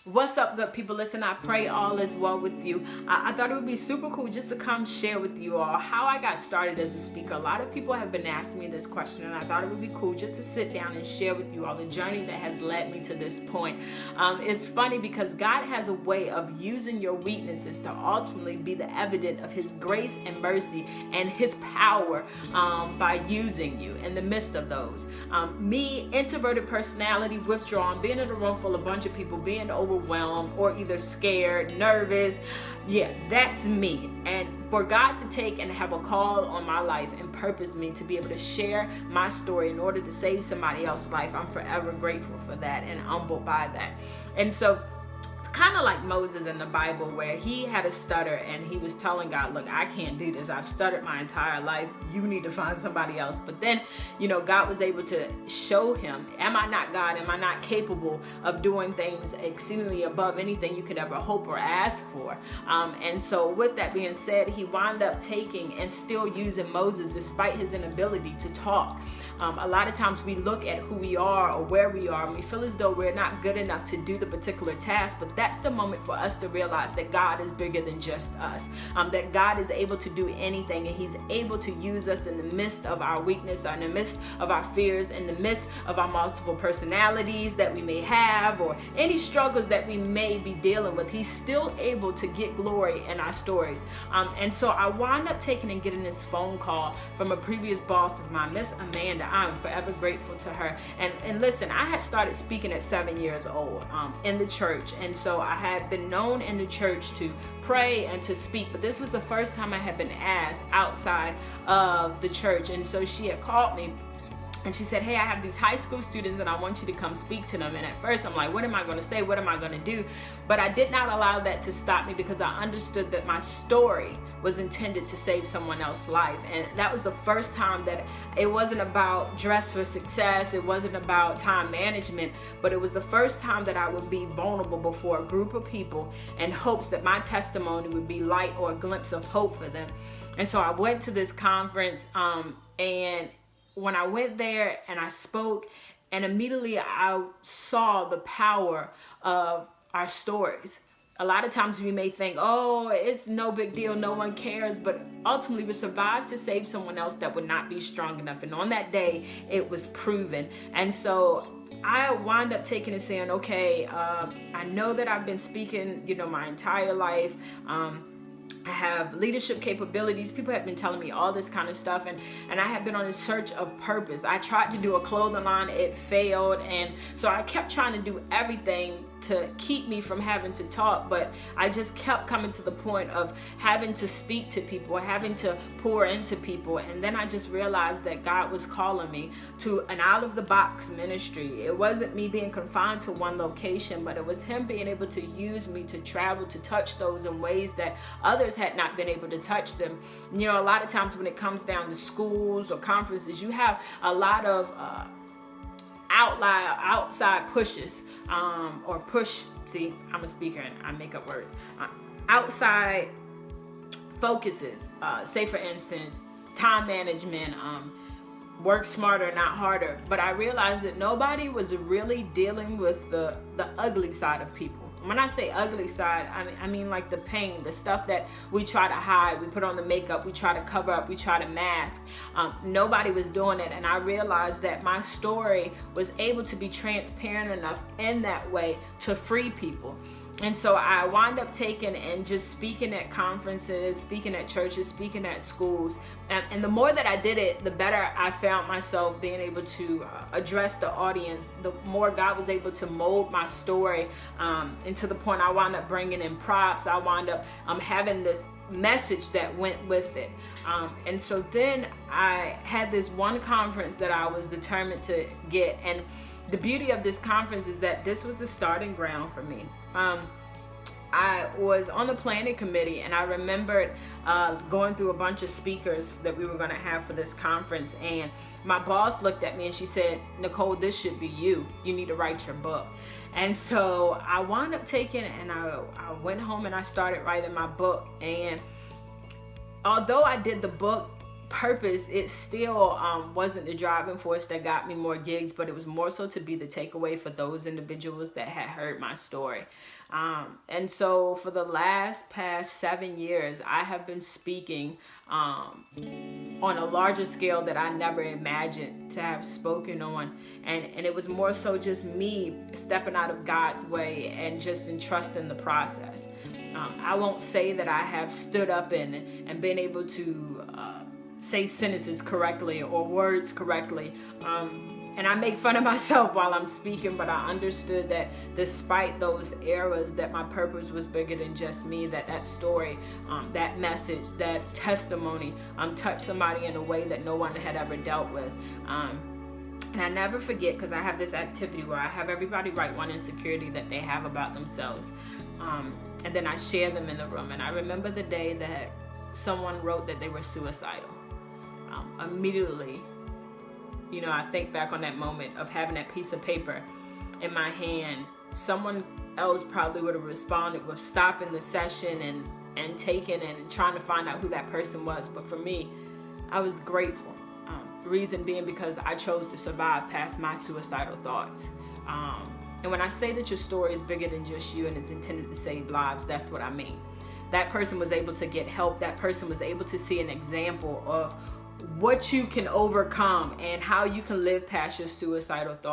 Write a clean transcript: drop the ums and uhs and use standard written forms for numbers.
What's up, good people? Listen, I pray all is well with you. I thought it would be super cool just to come share with you all how I got started as a speaker. A lot of people have been asking me this question, and I thought it would be cool just to sit down and share with you all the journey that has led me to this point. It's funny because God has a way of using your weaknesses to ultimately be the evidence of His grace and mercy and His power by using you in the midst of those. Me, introverted personality, withdrawn, being in a room full of a bunch of people, being overwhelmed or either scared, nervous. Yeah, that's me. And for God to take and have a call on my life and purpose me to be able to share my story in order to save somebody else's life, I'm forever grateful for that and humbled by that. And so it's kind of like Moses in the Bible, where he had a stutter and he was telling God, look, I can't do this. I've stuttered my entire life. You need to find somebody else. But then, God was able to show him, am I not God? Am I not capable of doing things exceedingly above anything you could ever hope or ask for? And so with that being said, he wound up taking and still using Moses despite his inability to talk. A lot of times we look at who we are or where we are and we feel as though we're not good enough to do the particular task, but that's the moment for us to realize that God is bigger than just us, that God is able to do anything, and He's able to use us in the midst of our weakness, or in the midst of our fears, in the midst of our multiple personalities that we may have, or any struggles that we may be dealing with. He's still able to get glory in our stories. And so I wound up taking and getting this phone call from a previous boss of mine, Miss Amanda. I'm forever grateful to her. And listen, I had started speaking at 7 years old in the church. And so I had been known in the church to pray and to speak, but this was the first time I had been asked outside of the church. And so she had called me and she said, hey, I have these high school students and I want you to come speak to them. And at first I'm like, what am I going to say? What am I going to do? But I did not allow that to stop me, because I understood that my story was intended to save someone else's life. And that was the first time that it wasn't about dress for success. It wasn't about time management, but it was the first time that I would be vulnerable before a group of people in hopes that my testimony would be light or a glimpse of hope for them. And so I went to this conference and when I went there and I spoke, and immediately I saw the power of our stories. A lot of times we may think, oh, it's no big deal, no one cares, but ultimately we survived to save someone else that would not be strong enough. And on that day, it was proven. And so I wound up taking and saying, okay, I know that I've been speaking, my entire life. I have leadership capabilities. People have been telling me all this kind of stuff, and I have been on a search of purpose. I tried to do a clothing line, it failed, and so I kept trying to do everything to keep me from having to talk, but I just kept coming to the point of having to speak to people, having to pour into people. And then I just realized that God was calling me to an out-of-the-box ministry. It wasn't me being confined to one location, but it was Him being able to use me to travel, to touch those in ways that others had not been able to touch them. A lot of times when it comes down to schools or conferences, you have a lot of outside pushes or push. See, I'm a speaker and I make up words. Outside focuses, say for instance, time management, work smarter, not harder. But I realized that nobody was really dealing with the ugly side of people. When I say ugly side, I mean like the pain, the stuff that we try to hide. We put on the makeup, we try to cover up, we try to mask. Nobody was doing it. And I realized that my story was able to be transparent enough in that way to free people. And so I wound up taking and just speaking at conferences, speaking at churches, speaking at schools. And the more that I did it, the better I found myself being able to address the audience. The more God was able to mold my story. And to the point I wound up bringing in props. I wound up having this message that went with it. And so then I had this one conference that I was determined to get. And the beauty of this conference is that this was the starting ground for me. I was on the planning committee, and I remembered going through a bunch of speakers that we were going to have for this conference, and my boss looked at me and she said, Nicole, this should be you. You need to write your book. And so I wound up taking and I went home and I started writing my book. And although I did the book purpose, it still wasn't the driving force that got me more gigs, but it was more so to be the takeaway for those individuals that had heard my story. And so for the past 7 years, I have been speaking on a larger scale that I never imagined to have spoken on. And it was more so just me stepping out of God's way and just entrusting the process. I won't say that I have stood up and been able to say sentences correctly or words correctly. And I make fun of myself while I'm speaking, but I understood that despite those errors, that my purpose was bigger than just me, that story, that message, that testimony touched somebody in a way that no one had ever dealt with. And I never forget, because I have this activity where I have everybody write one insecurity that they have about themselves. And then I share them in the room. And I remember the day that someone wrote that they were suicidal. Immediately, I think back on that moment of having that piece of paper in my hand. Someone else probably would have responded with stopping the session and taking and trying to find out who that person was. But for me, I was grateful. Reason being because I chose to survive past my suicidal thoughts. And when I say that your story is bigger than just you and it's intended to save lives, that's what I mean. That person was able to get help. That person was able to see an example of what you can overcome and how you can live past your suicidal thoughts.